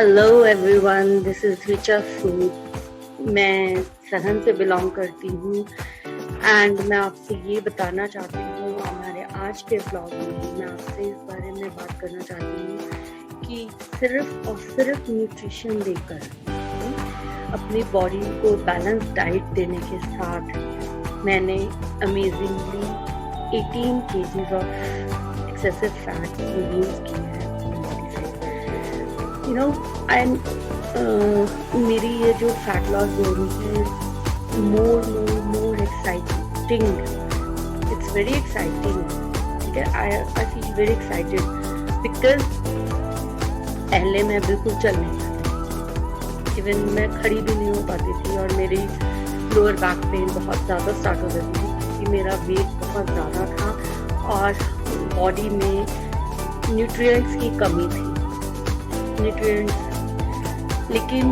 Hello everyone, this is Richa Sood. मैं सरहन से belong करती हूँ एंड मैं आपसे ये बताना चाहती हूँ, हमारे आज के ब्लॉग में मैं आपसे इस बारे में बात करना चाहती हूँ कि सिर्फ और सिर्फ न्यूट्रिशन देकर अपनी बॉडी को बैलेंस डाइट देने के साथ मैंने amazingly 18 kgs of excessive fat reduce किया है अपनी बॉडी से। मेरी ये जो फैट लॉस जर्नी है more exciting, it's very exciting. ठीक है, I feel very excited because पहले मैं बिल्कुल चल नहीं पाती, इवन मैं खड़ी भी नहीं हो पाती थी और मेरी लोअर बैक पेन बहुत ज़्यादा स्टार्ट हो जाती थी क्योंकि मेरा वेट बहुत ज़्यादा था और बॉडी में न्यूट्रिएंट्स की कमी थी। लेकिन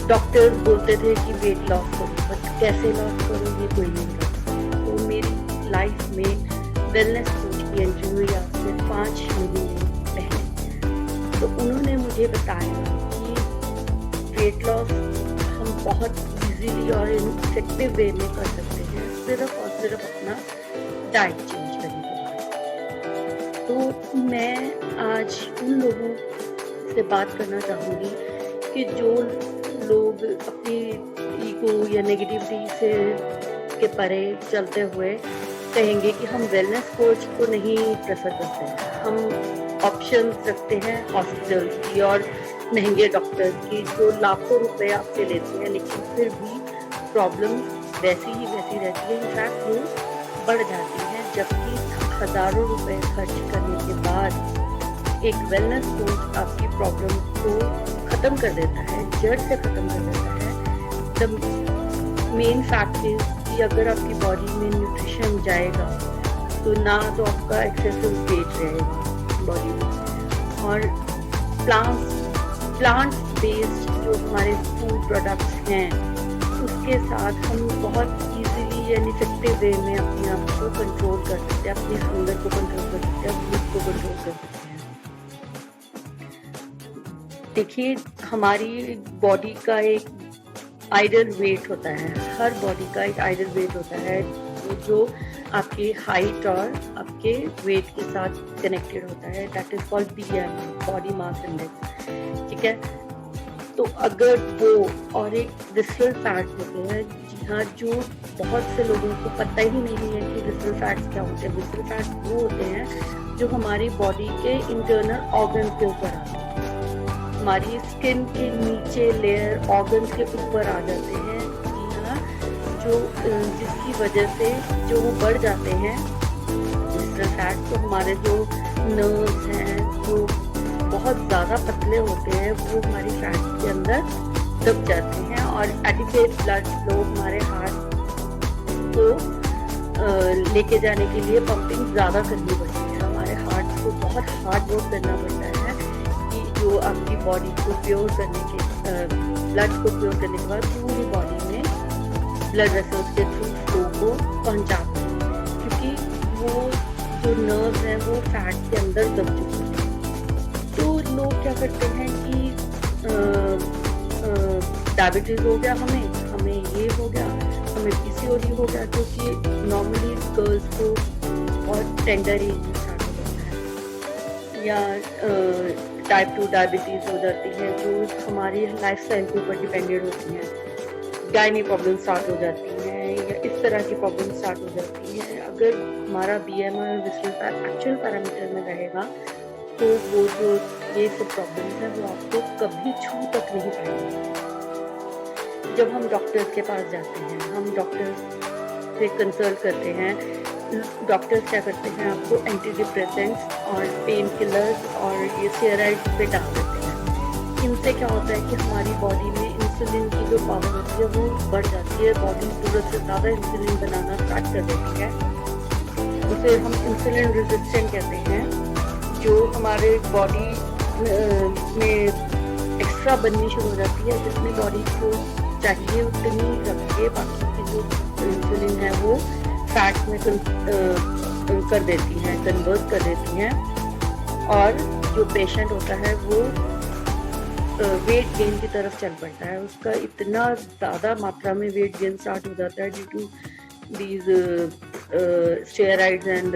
डॉक्टर्स बोलते थे कि वेट लॉस करो, बट कैसे लॉस करो ये कोई नहीं करता। तो मेरी लाइफ में वेलनेस कोच की एंट्री हुई आज से 5 महीने पहले। तो उन्होंने मुझे बताया कि वेट लॉस हम बहुत इजीली और इफेक्टिव वे में कर सकते हैं, सिर्फ और सिर्फ अपना डाइट चेंज करने के बाद। तो मैं आज उन लोगों से बात करना चाहूँगी कि जो लोग अपनी ईगो या नेगेटिविटी से के परे चलते हुए कहेंगे कि हम वेलनेस कोच को नहीं प्रेफर करते हैं, हम ऑप्शन रखते हैं हॉस्पिटल्स की और महंगे डॉक्टर्स की जो लाखों रुपए आपसे लेते हैं, लेकिन फिर भी प्रॉब्लम वैसी रहती है। इनफैक्ट वो बढ़ जाती है, जबकि हज़ारों रुपए खर्च करने के बाद एक वेलनेस कोच आपकी प्रॉब्लम को ख़त्म कर देता है, जड़ से ख़त्म कर देता है। द मेन फैक्ट इज कि अगर आपकी बॉडी में न्यूट्रिशन जाएगा तो ना तो आपका एक्सेसिव वेट रहेगा बॉडी में, और प्लांट बेस्ड जो हमारे फूड प्रोडक्ट्स हैं उसके साथ हम बहुत इजीली एंड इफेक्टिव वे में अपने आप को कंट्रोल कर सकते हैं, अपने हंगर को कंट्रोल कर सकते हैं, भूख को कंट्रोल कर सकते हैं। देखिए, हमारी बॉडी का एक आइडियल वेट होता है, हर बॉडी का एक आइडियल वेट होता है जो आपकी हाइट और आपके वेट के साथ कनेक्टेड होता है। That is called BMI, body mass index. ठीक है, तो अगर वो और एक विसरल फैट होते हैं, जी हाँ, जो बहुत से लोगों को पता ही नहीं है कि विसरल फैट्स क्या होते हैं। विसरल फैट्स वो होते हैं जो हमारी बॉडी के इंटरनल ऑर्गन के ऊपर आते हैं, हमारी स्किन के नीचे लेयर ऑर्गन्स के ऊपर आ जाते हैं, जी हाँ, जो जिसकी वजह से जो वो बढ़ जाते हैं विसरल फैट। तो हमारे जो नर्व्स हैं जो बहुत ज़्यादा पतले होते हैं वो हमारी फैट के अंदर दब जाते हैं और एडिक्वेट ब्लड फ्लो हमारे हार्ट को लेके जाने के लिए पंपिंग ज़्यादा करनी पड़ती है। हमारे हार्ट को बहुत हार्ड वर्क करना पड़ता है जो आपकी बॉडी को प्योर करने के ब्लड को प्योर करने के बाद पूरी बॉडी में ब्लड वेसल्स के थ्रू फ्लो को पहुंचाते हैं, क्योंकि वो जो नर्व है वो फैट के अंदर दब चुके हैं। तो लोग क्या करते हैं कि डायबिटीज हो गया, हमें ये हो गया, हमें PCOD हो गया, क्योंकि नॉर्मली गर्ल्स को बहुत टेंडर एज में स्टार्ट हो जाता है, या टाइप 2 डायबिटीज़ हो जाती है जो हमारी लाइफस्टाइल के ऊपर डिपेंडेंट होती है। गायनी प्रॉब्लम स्टार्ट हो जाती है या इस तरह की प्रॉब्लम स्टार्ट हो जाती है। अगर हमारा BMI और विसरल फैट एक्चुअल पैरामीटर में रहेगा तो वो जो ये सब प्रॉब्लम्स हैं वो आपको कभी छू तक नहीं पाएंगे। जब हम डॉक्टर्स के पास जाते हैं, हम डॉक्टर से कंसल्ट करते हैं, डॉक्टर्स क्या करते हैं, आपको एंटी डिप्रेसेंट्स और पेन किलर्स और ये स्टेरॉइड्स पे डाल देते हैं। इनसे क्या होता है कि हमारी बॉडी में इंसुलिन की जो पावर होती है वो बढ़ जाती है, बॉडी ज़रूरत से ज़्यादा इंसुलिन बनाना स्टार्ट कर देती है। उसे हम इंसुलिन रेजिस्टेंट कहते हैं, जो हमारे बॉडी में एक्स्ट्रा बननी शुरू हो जाती है, जिसमें बॉडी को चाहिए उतनी रख के बाकी की जो इंसुलिन है वो फैट में कर देती हैं, कन्वर्ट कर देती हैं, और जो पेशेंट होता है वो वेट गेन की तरफ चल पड़ता है, उसका इतना ज़्यादा मात्रा में वेट गेन स्टार्ट हो जाता है due to these steroids and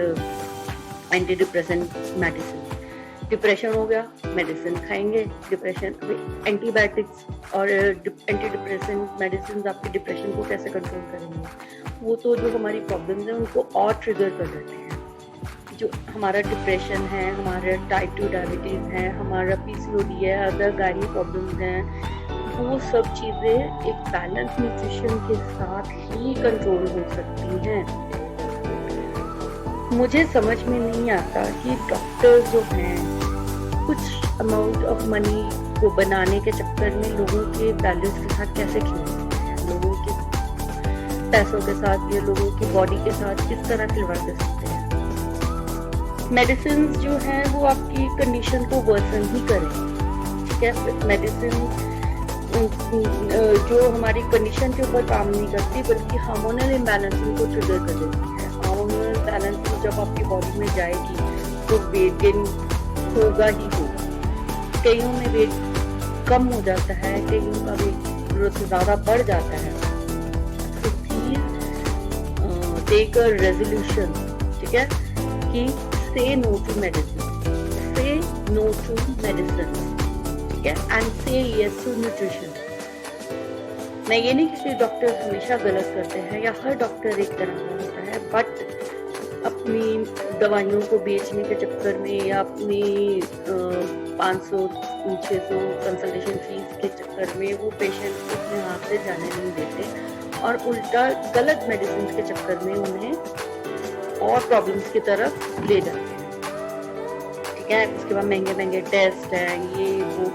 antidepressant medicine. Depression हो गया, मेडिसिन खाएंगे, डिप्रेशन, एंटीबायोटिक्स और एंटी डिप्रेसेंट मेडिसिन आपके डिप्रेशन को कैसे कंट्रोल करेंगे? वो तो जो हमारी प्रॉब्लम्स हैं उनको और ट्रिगर कर देते हैं। जो हमारा डिप्रेशन है, हमारा टाइप 2 डायबिटीज़ है, हमारा पीसीओडी है, अदर गायनी प्रॉब्लम्स हैं, वो सब चीज़ें एक बैलेंस न्यूट्रिशन के साथ ही कंट्रोल हो सकती हैं। मुझे समझ में नहीं आता कि डॉक्टर्स जो हैं कुछ अमाउंट ऑफ मनी को बनाने के चक्कर में लोगों के वैल्यूज के साथ कैसे खेल सकते हैं, लोगों के पैसों के साथ या लोगों की बॉडी के साथ किस तरह खिलवाड़ कर सकते हैं। मेडिसिन जो हैं वो आपकी कंडीशन को वर्सन ही करें, ठीक है। मेडिसिन जो हमारी कंडीशन के ऊपर काम नहीं करती बल्कि हार्मोनल इम्बैलेंसिंग को ट्रिगर कर देती है। हार्मोनल इम्बैलेंसिंग जब आपकी बॉडी में जाएगी तो वेट गेन होगा ही होगा। कईयों में वेट कम हो जाता है, कईयों का वेट ज़्यादा बढ़ जाता है। तो प्लीज टेक अ रेजोल्यूशन, ठीक है, कि say no to medicine, say no to medicine, ठीक है, and say yes to nutrition। मैं ये नहीं कि डॉक्टर हमेशा गलत करते हैं या हर डॉक्टर एक तरह का होता है, बट अपनी दवाइयों को बेचने के चक्कर में या अपनी 500-600 कंसल्टेशन फीस के चक्कर में वो पेशेंट को अपने हाथ से जाने नहीं देते और उल्टा गलत मेडिसिन के चक्कर में उन्हें और प्रॉब्लम्स की तरफ ले जाते हैं, ठीक है। उसके बाद महंगे महंगे टेस्ट हैं, ये वो,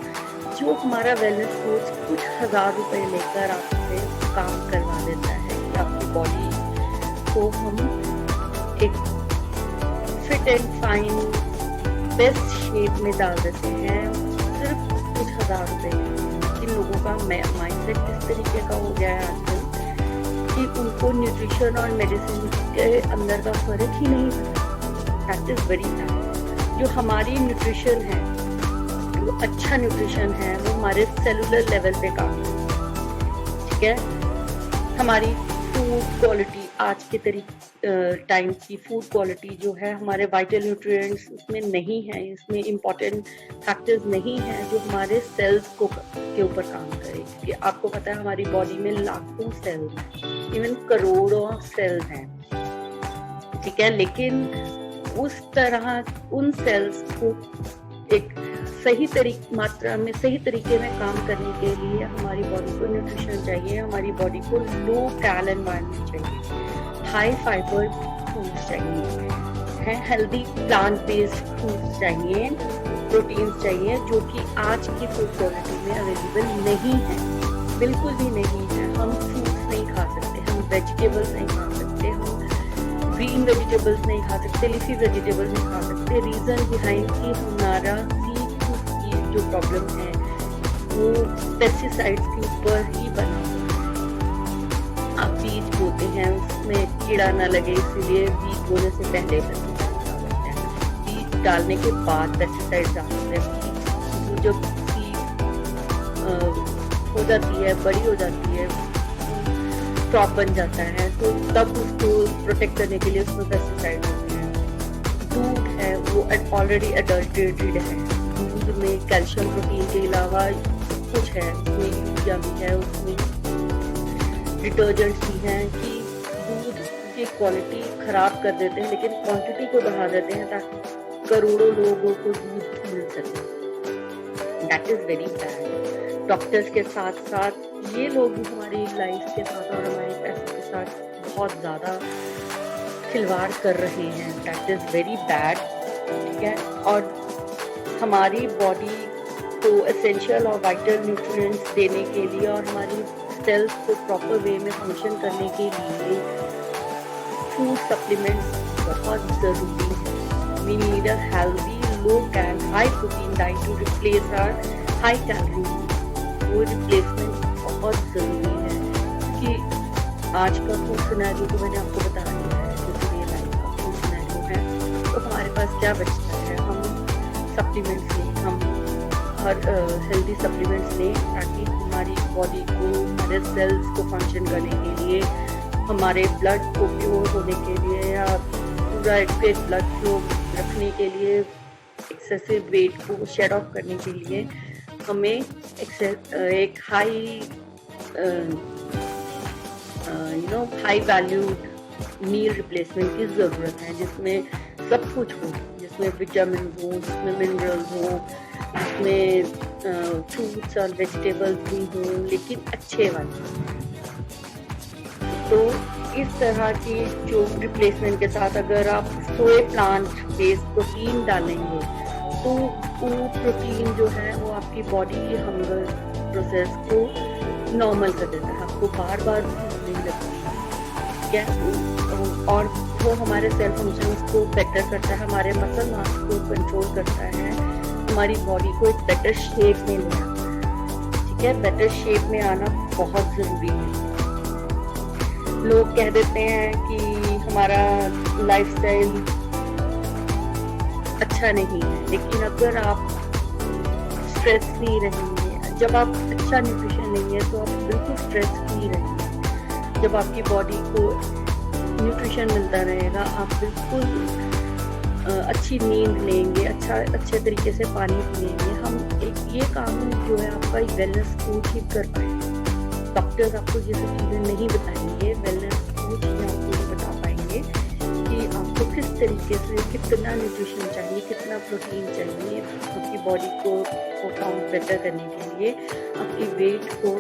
जो हमारा वेलनेस कोच कुछ 1000 रुपए लेकर आपसे काम करवा देता है कि आपकी बॉडी को हम एक fit and fine best shape में डाल देते हैं सिर्फ कुछ 1000 रुपए। इन लोगों का माइंडसेट किस तरीके का हो गया है आजकल कि उनको न्यूट्रिशन और मेडिसिन के अंदर का फर्क ही नहीं पता। That is very bad. जो हमारी न्यूट्रिशन है, जो अच्छा न्यूट्रिशन है, वो हमारे सेलुलर लेवल पे काम करता है, ठीक है। हमारी फूड क्वालिटी, आज के टाइम की फूड क्वालिटी जो है, हमारे वाइटल न्यूट्रिएंट्स उसमें नहीं है, इसमें इम्पोर्टेंट फैक्टर्स नहीं है जो हमारे सेल्स को के ऊपर काम करे। क्योंकि आपको पता है हमारी बॉडी में लाखों सेल्स हैं, इवन करोड़ों सेल्स हैं, ठीक है। लेकिन उस तरह उन सेल्स को एक सही मात्रा में सही तरीके में काम करने के लिए हमारी बॉडी को न्यूट्रिशन चाहिए, हमारी बॉडी को लो कैल एनवायरनमेंट चाहिए, हाई फाइबर फूड्स चाहिए, है हेल्दी प्लांट बेस्ड फूड्स चाहिए, प्रोटीन्स चाहिए, जो कि आज की फूड क्वालिटी में अवेलेबल नहीं है, बिल्कुल भी नहीं है। हम फ्रूट्स नहीं खा सकते, हम वेजिटेबल्स नहीं खा सकते, हम ग्रीन वेजिटेबल्स नहीं खा सकते, लीफी वेजिटेबल्स नहीं खा सकते। रीजन बिहाइंड कि हमारा जो प्रॉब्लम है वो पेस्टिसाइड्स के ऊपर ही बना हुआ है। आप बीज बोते हैं, उसमें कीड़ा ना लगे इसलिए बीज बोने से पहले पेस्टिसाइड्स डालते हैं, बीज डालने के बाद पेस्टिसाइड्स डालते हैं। बीज जब हो जाती है, बड़ी हो जाती है, क्रॉप बन जाता है, तो तब उसको प्रोटेक्ट करने के लिए उसमें पेस्टिसाइड होते हैं। दूध है वो ऑलरेडी एडल्ट्रेटेड है, दूध में कैल्शियम प्रोटीन के अलावा कुछ है, उसमें यूरिया भी है, उसमें डिटर्जेंट्स भी हैं कि दूध की क्वालिटी खराब कर देते हैं लेकिन क्वांटिटी को बढ़ा देते हैं ताकि करोड़ों लोगों को दूध मिल सके। That is very bad. Doctors के साथ साथ ये लोग भी हमारी लाइफ के साथ और हमारे पैसों के साथ बहुत ज़्यादा खिलवाड़ कर रहे हैं। दैट इज वेरी बैड, ठीक है। और हमारी बॉडी को एसेंशियल और वाइटल न्यूट्रिएंट्स देने के लिए और हमारी सेल्स को प्रॉपर वे में फंक्शन करने के लिए फूड सप्लीमेंट्स बहुत ज़रूरी है। We need a healthy low cal high protein diet to replace our high calorie. वो रिप्लेसमेंट बहुत ज़रूरी है कि आज का फूड सिनेरियो तो मैंने आपको बता दिया है, जो पूरी लाइफ का फूड सिनेरियो है, तो हमारे पास क्या बचता है? हम सप्लीमेंट्स लें, हम हर हेल्दी सप्लीमेंट्स लें ताकि हमारी बॉडी को, हमारे सेल्स को फंक्शन करने के लिए, हमारे ब्लड को प्योर होने के लिए या पूरा एक्टिव ब्लड फ्लो रखने के लिए, एक्सेसिव वेट को शेड ऑफ करने के लिए हमें एक हाई वैल्यूड मील रिप्लेसमेंट की ज़रूरत है, जिसमें सब कुछ हो, जिसमें विटामिन हो, जिसमें मिनरल्स हो, जिसमें फ्रूट्स और वेजिटेबल्स भी हो, लेकिन अच्छे वाले। तो इस तरह की जो रिप्लेसमेंट के साथ अगर आप सोए प्लांट बेस्ड प्रोटीन डालेंगे तो वो प्रोटीन जो है वो आपकी बॉडी की हंगर प्रोसेस को नॉर्मल कर देता है, आपको बार बार भूख नहीं लगती है, और वो हमारे सेल फंक्शंस को बेटर करता है, हमारे मसल मास को कंट्रोल करता है, हमारी बॉडी को एक बेटर शेप में ले आता है। ठीक है, बेटर शेप में आना बहुत ज़रूरी है। लोग कह देते हैं कि हमारा लाइफस्टाइल अच्छा नहीं है, लेकिन अगर आप स्ट्रेस फ्री रहेंगे, जब आप अच्छा न्यूट्रिशन लेंगे तो आप बिल्कुल स्ट्रेस फ्री रहेंगे। जब आपकी बॉडी को न्यूट्रिशन मिलता रहेगा, आप बिल्कुल अच्छी नींद लेंगे, अच्छे तरीके से पानी पिएंगे। हम एक ये काम जो है आपका एक वेलनेस कोच ही कर पाएंगे। डॉक्टर्स आपको ये सब चीज़ें नहीं बताएंगे, वेलनेस कोच ही आपको बता पाएंगे कि आपको किस तरीके से कितना न्यूट्रिशन चाहिए, कितना प्रोटीन चाहिए आपकी बॉडी को परफॉर्म बेटर करने के लिए, आपकी वेट को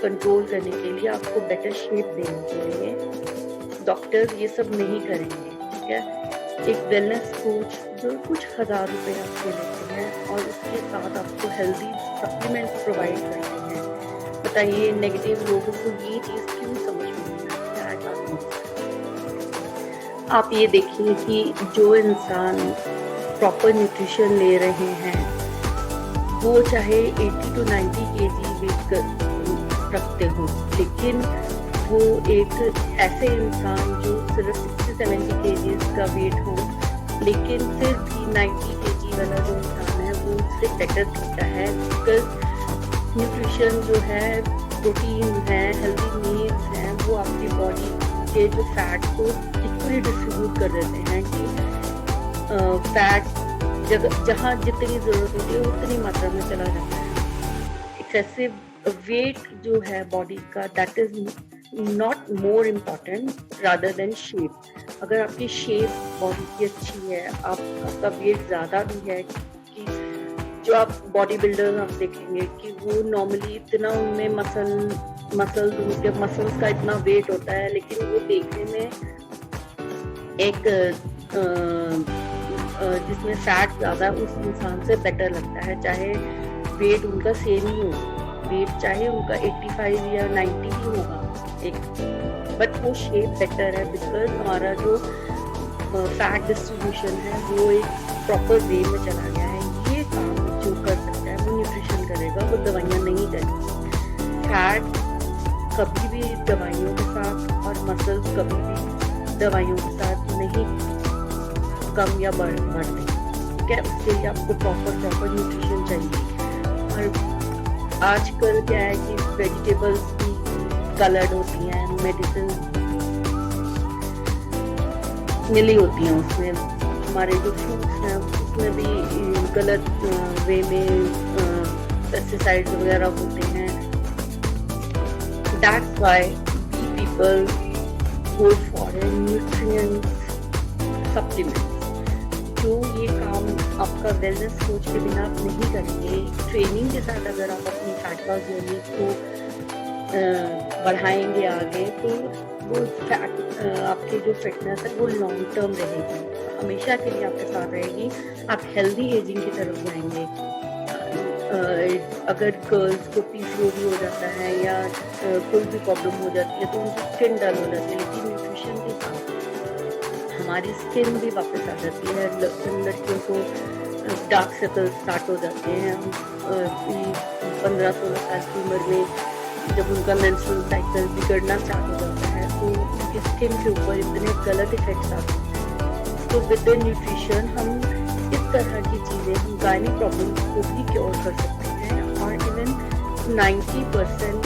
कंट्रोल करने के लिए, आपको बेटर शेप देने के लिए। डॉक्टर ये सब नहीं करेंगे। ठीक है, एक वेलनेस कोच जो कुछ हज़ार रुपये आपसे लेते हैं और उसके साथ आपको हेल्दी सप्लीमेंट्स प्रोवाइड करते हैं। बताइए, नेगेटिव लोगों को ये चीज़ क्यों समझ में नहीं आती? आप ये देखिए कि जो इंसान प्रॉपर न्यूट्रिशन ले रहे हैं वो चाहे 80 to 90 kg वेट रखते हो, लेकिन वो एक ऐसे इंसान जो सिर्फ 60-70 kg का वेट हो, लेकिन फिर भी 90 kg वाला जो इंसान है वो उससे बेटर दिखता है, बिकॉज न्यूट्रिशन जो है, प्रोटीन है, हेल्दी मील्स हैं, वो आपकी बॉडी के जो फैट को इक्वली डिस्ट्रीब्यूट कर देते हैं कि फैट जहाँ जितनी ज़रूरत होती है उतनी मात्रा में चला जाता है। एक्सेसिव वेट जो है बॉडी का, that is not more important rather than shape. अगर आपकी शेप बॉडी की अच्छी है, आपका वेट ज़्यादा भी है, कि जो आप बॉडी बिल्डर्स आप देखेंगे कि वो नॉर्मली इतना उनमें मसल्स का इतना वेट होता है, लेकिन वो देखने में एक जिसमें फैट ज़्यादा उस इंसान से बेटर लगता है, चाहे वेट उनका सेम ही हो, वेट चाहे उनका 85 या 90 ही होगा एक, बट वो शेप बेटर है बिकॉज हमारा जो फैट डिस्ट्रीब्यूशन है वो एक प्रॉपर वे में चला गया है। ये काम जो कर सकता है वो न्यूट्रिशन करेगा, वो दवाइयाँ नहीं करेगी। फैट कभी भी दवाइयों के साथ और मसल्स कभी भी दवाइयों के साथ नहीं कम या बढ़ते। ठीक है, उसके लिए आपको प्रॉपर न्यूट्रिशन चाहिए। और आजकल क्या है कि वेजिटेबल्स भी कलर्ड होती हैं, मेडिसिन मिली होती हैं उसमें, हमारे जो फ्रूट्स हैं उसमें भी गलत वे में पेस्टिसाइड्स वगैरह होते हैं। That's why we people go for nutrient supplements. जो ये काम आपका वेलनेस कोच के बिना आप नहीं करेंगे, ट्रेनिंग के साथ अगर आप अपनी फैट लॉस जर्नी को बढ़ाएंगे आगे, तो वो फैट आपकी जो फिटनेस है वो लॉन्ग टर्म रहेगी, हमेशा के लिए आपके साथ रहेगी। आप हेल्दी एजिंग की तरफ जाएंगे। अगर गर्ल्स को पीसीओडी हो जाता है या कोई भी प्रॉब्लम हो जाती है तो उनकी स्किन डल हो जाती है, लेकिन न्यूट्रिशन के साथ हमारी स्किन भी वापस आ जाती है। लड़कियों को डार्क सर्कल्स स्टार्ट हो जाते हैं 15-16 साल की उम्र में, जब उनका मेंस्ट्रुअल साइकिल बिगड़ना स्टार्ट हो जाता है तो उनकी स्किन के ऊपर इतने गलत इफेक्ट्स आते हैं। तो विद न्यूट्रिशन हम इस तरह की चीज़ें हम गायनिक प्रॉब्लम्स को भी क्योर कर सकते हैं, और इवन 90%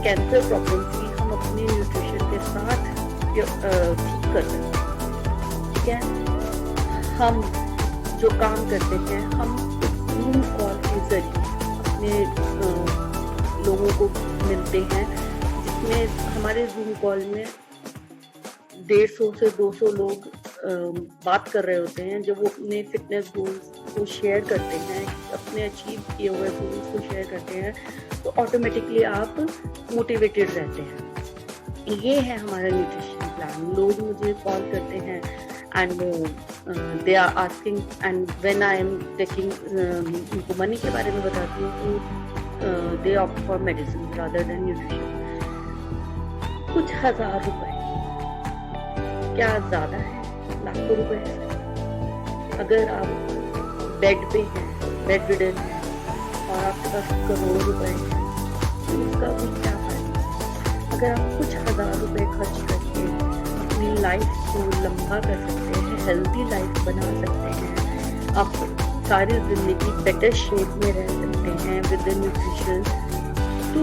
कैंसर प्रॉब्लम्स भी हम अपने न्यूट्रिशन के साथ ठीक कर सकते हैं। ठीक है, हम जो काम करते हैं, हम जूम कॉल के जरिए अपने लोगों को मिलते हैं, जिसमें हमारे जूम कॉल में 150 से 200 लोग बात कर रहे होते हैं, जब वो अपने फिटनेस गोल्स को शेयर करते हैं, अपने अचीव किए हुए गोल्स को शेयर करते हैं, तो ऑटोमेटिकली आप मोटिवेटेड रहते हैं। ये है हमारा न्यूट्रिशन प्लान। लोग मुझे कॉल करते हैं and they are asking, and when I am taking, उनको मनी के बारे में बताती हूँ तो they opt for medicine rather than nutrition. कुछ हजार रुपए क्या ज़्यादा है? लाखों रुपए है। अगर आप बेड पे हैं, बेड रिडन हैं, और आपके पास करोड़ों रुपए हैं, तो उसका भी क्या फायदा? अगर आप कुछ हजार रुपए खर्च करके अपनी लाइफ को लंबा कर सकते हैं, हेल्दी लाइफ बना सकते हैं, आप सारी जिंदगी बेटर शेप में रह सकते हैं विद द न्यूट्रिशन, तो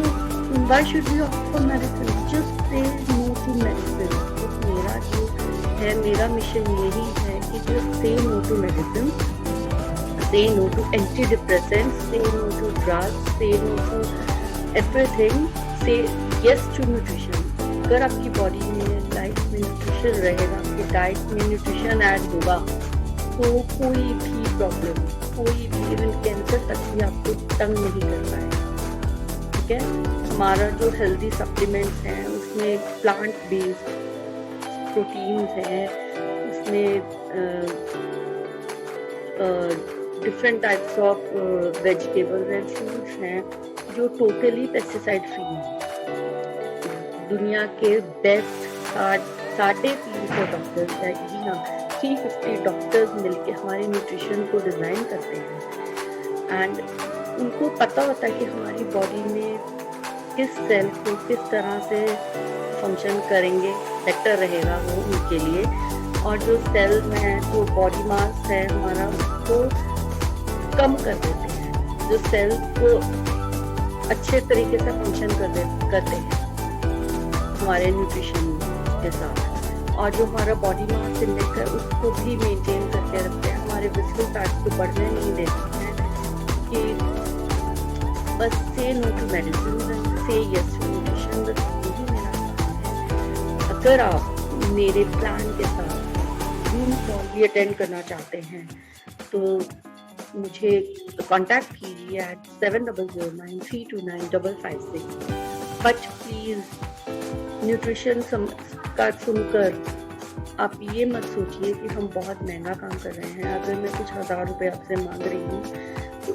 why should we opt for medicine? Just say no to medicine. मेरा जो है, मेरा मिशन यही है कि just say no to medicine, say no to antidepressants, say no to drugs, say no to everything, say yes to nutrition. अगर आपकी body में, लाइफ में न्यूट्रिशन रहेगा, आपकी डाइट में न्यूट्रिशन ऐड होगा, तो कोई भी प्रॉब्लम, कोई भी इवन कैंसर तक भी आपको तंग नहीं कर पाएगा। ठीक है, हमारा जो हेल्दी सप्लीमेंट्स हैं उसमें प्लांट बेस्ड प्रोटीन्स हैं, उसमें different types of vegetables and fruits हैं जो टोटली पेस्टिसाइड फ्री हैं। दुनिया के बेस्ट 350 डॉक्टर्स हैं, जी हाँ, 350 डॉक्टर्स मिलके हमारे न्यूट्रिशन को डिज़ाइन करते हैं, एंड उनको पता होता है कि हमारी बॉडी में किस सेल को किस तरह से फंक्शन करेंगे बेटर रहेगा वो उनके लिए, और जो सेल में जो बॉडी मास है हमारा, उसको कम कर देते हैं, जो सेल को अच्छे तरीके से फंक्शन करते हैं हमारे न्यूट्रिशन के साथ, और जो हमारा बॉडी मास इंडेक्स है उसको भी मेंटेन करके रखते हैं, हमारे विजिबल फैट्स को बढ़ने नहीं देते हैं। कि बस से नो टू मेडिसिन, से यस टू न्यूट्रिशन, बस यही मेरा काम है। अगर आप मेरे प्लान के साथ जूम कॉल भी अटेंड करना चाहते हैं तो मुझे कांटेक्ट कीजिए एट 7009329556। बट प्लीज़ न्यूट्रिशन का सुनकर आप ये मत सोचिए कि हम बहुत महंगा काम कर रहे हैं। अगर मैं कुछ हज़ार रुपये आपसे मांग रही हूँ तो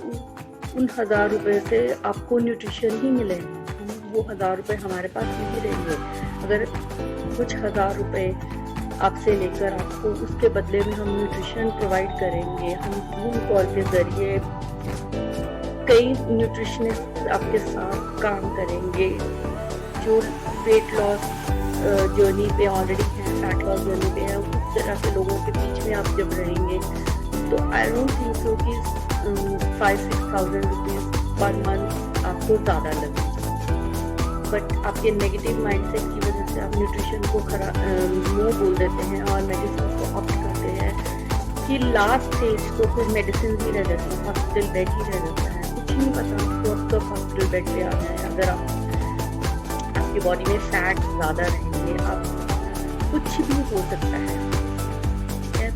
उन 1000 रुपये से आपको न्यूट्रिशन ही मिलेगा, वो 1000 रुपये हमारे पास नहीं रहेंगे। अगर कुछ 1000 रुपये आपसे लेकर आपको उसके बदले में हम न्यूट्रिशन प्रोवाइड करेंगे, हम जूम कॉल के ज़रिए कई न्यूट्रिशनिस्ट आपके साथ काम करेंगे जो वेट लॉस जर्नी पे ऑलरेडी हैं, फैट लॉस जर्नी पे है, उस तरह के लोगों के बीच में आप जब रहेंगे तो आई डोंट थिंक सो कि 5-6,000 रुपीज़ पर मंथ आपको ज़्यादा लगेगा। बट आपके नेगेटिव माइंडसेट की वजह से आप न्यूट्रिशन को नो बोल देते हैं और मेडिसिन को ऑप्ट करते हैं कि लास्ट स्टेज तो फिर मेडिसिन ही रह जाती है, हॉस्पिटल बेड ही रह जाता है। कुछ नहीं पता आपको अब कब हॉस्पिटल बेड पे आ जाए। अगर आपकी बॉडी में फैट ज़्यादा रहेंगे, आप कुछ भी हो सकता है।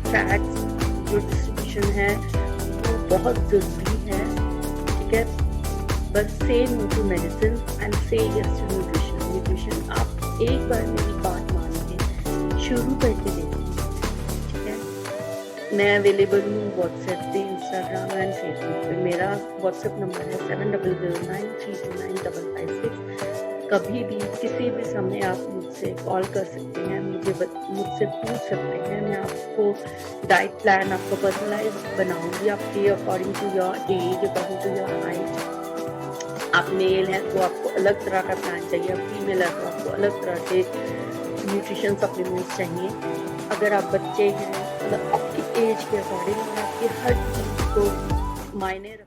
फैट जो डिस्ट्रीब्यूशन है वो बहुत ज़रूरी है, ठीक है। बस से नो टू मेडिसिन एंड से यस टू न्यूट्रिशन। आप एक बार मेरी बात मान के शुरू करके देखिए, ठीक है। मैं अवेलेबल हूँ व्हाट्सएप पे, इंस्टाग्राम एंड फेसबुक पे। मेरा व्हाट्सएप नंबर है 7009329556। कभी भी किसी भी समय आप मुझसे कॉल कर सकते हैं, मुझसे पूछ सकते हैं। मैं आपको डाइट प्लान आपको पर्सनलाइज बनाऊंगी आपके according to your age, according to your height. आप मेल हैं तो आपको अलग तरह का प्लान चाहिए, आप फीमेल है तो आपको अलग तरह के न्यूट्रिशन सप्लीमेंट्स चाहिए। अगर आप बच्चे हैं मतलब आपकी एज के अकॉर्डिंग और आपकी हर चीज़ को मायने रख